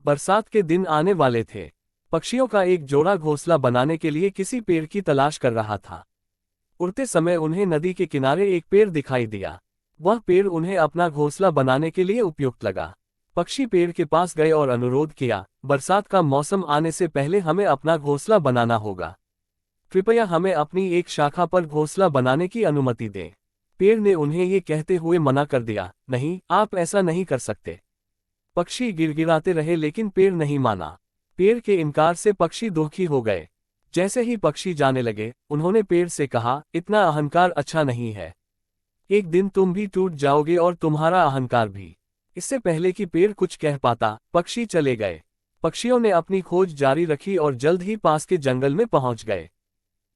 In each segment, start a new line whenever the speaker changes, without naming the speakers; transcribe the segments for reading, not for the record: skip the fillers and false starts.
बरसात के दिन आने वाले थे। पक्षियों का एक जोड़ा घोंसला बनाने के लिए किसी पेड़ की तलाश कर रहा था। उड़ते समय उन्हें नदी के किनारे एक पेड़ दिखाई दिया। वह पेड़ उन्हें अपना घोंसला बनाने के लिए उपयुक्त लगा। पक्षी पेड़ के पास गए और अनुरोध किया, बरसात का मौसम आने से पहले हमें अपना घोंसला बनाना होगा। कृपया हमें अपनी एक शाखा पर घोंसला बनाने की अनुमति दें। पेड़ ने उन्हें ये कहते हुए मना कर दिया, नहीं, आप ऐसा नहीं कर सकते। पक्षी गिड़गिड़ाते रहे लेकिन पेड़ नहीं माना। पेड़ के इनकार से पक्षी दुखी हो गए। जैसे ही पक्षी जाने लगे, उन्होंने पेड़ से कहा, इतना अहंकार अच्छा नहीं है। एक दिन तुम भी टूट जाओगे और तुम्हारा अहंकार भी। इससे पहले कि पेड़ कुछ कह पाता, पक्षी चले गए। पक्षियों ने अपनी खोज जारी रखी और जल्द ही पास के जंगल में पहुंच गए।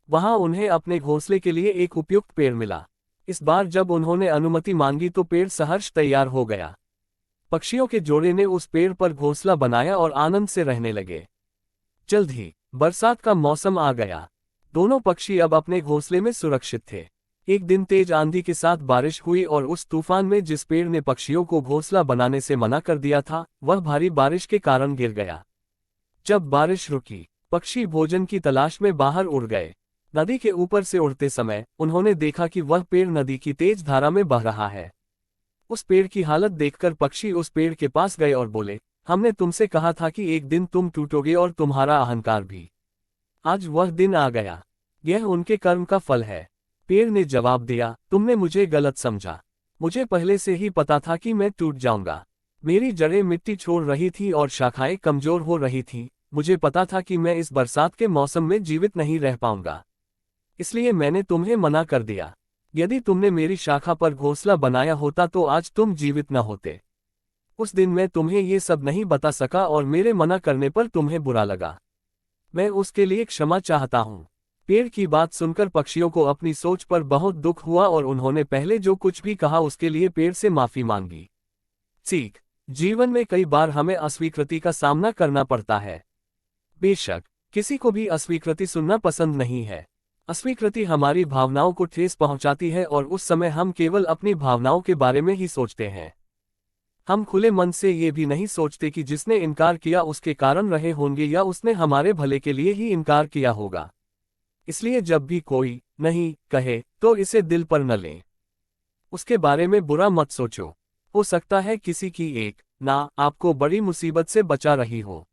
वहां उन्हें अपने घोंसले के लिए एक उपयुक्त पेड़ मिला। इस बार जब उन्होंने अनुमति मांगी तो पेड़ सहर्ष तैयार हो गया। पक्षियों के जोड़े ने उस पेड़ पर घोंसला बनाया और आनंद से रहने लगे। जल्द ही बरसात का मौसम आ गया। दोनों पक्षी अब अपने घोंसले में सुरक्षित थे। एक दिन तेज आंधी के साथ बारिश हुई और उस तूफान में जिस पेड़ ने पक्षियों को घोंसला बनाने से मना कर दिया था, वह भारी बारिश के कारण गिर गया। जब बारिश रुकी, पक्षी भोजन की तलाश में बाहर उड़ गए। नदी के ऊपर से उड़ते समय उन्होंने देखा कि वह पेड़ नदी की तेज धारा में बह रहा है। उस पेड़ की हालत देखकर पक्षी उस पेड़ के पास गए और बोले, हमने तुमसे कहा था कि एक दिन तुम टूटोगे और तुम्हारा अहंकार भी। आज वह दिन आ गया। यह उनके कर्म का फल है। पेड़ ने जवाब दिया, तुमने मुझे गलत समझा। मुझे पहले से ही पता था कि मैं टूट जाऊंगा। मेरी जड़ें मिट्टी छोड़ रही थी और शाखाएं कमजोर हो रही थीं। मुझे पता था कि मैं इस बरसात के मौसम में जीवित नहीं रह पाऊंगा। इसलिए मैंने तुम्हें मना कर दिया। यदि तुमने मेरी शाखा पर घोंसला बनाया होता तो आज तुम जीवित न होते। उस दिन मैं तुम्हें ये सब नहीं बता सका और मेरे मना करने पर तुम्हें बुरा लगा। मैं उसके लिए क्षमा चाहता हूँ। पेड़ की बात सुनकर पक्षियों को अपनी सोच पर बहुत दुख हुआ और उन्होंने पहले जो कुछ भी कहा उसके लिए पेड़ से माफी मांगी। सीख, जीवन में कई बार हमें अस्वीकृति का सामना करना पड़ता है। बेशक किसी को भी अस्वीकृति सुनना पसंद नहीं है। अस्वीकृति हमारी भावनाओं को ठेस पहुंचाती है और उस समय हम केवल अपनी भावनाओं के बारे में ही सोचते हैं। हम खुले मन से ये भी नहीं सोचते कि जिसने इनकार किया उसके कारण रहे होंगे या उसने हमारे भले के लिए ही इनकार किया होगा। इसलिए जब भी कोई नहीं कहे तो इसे दिल पर न लें। उसके बारे में बुरा मत सोचो। हो सकता है किसी की एक ना आपको बड़ी मुसीबत से बचा रही हो।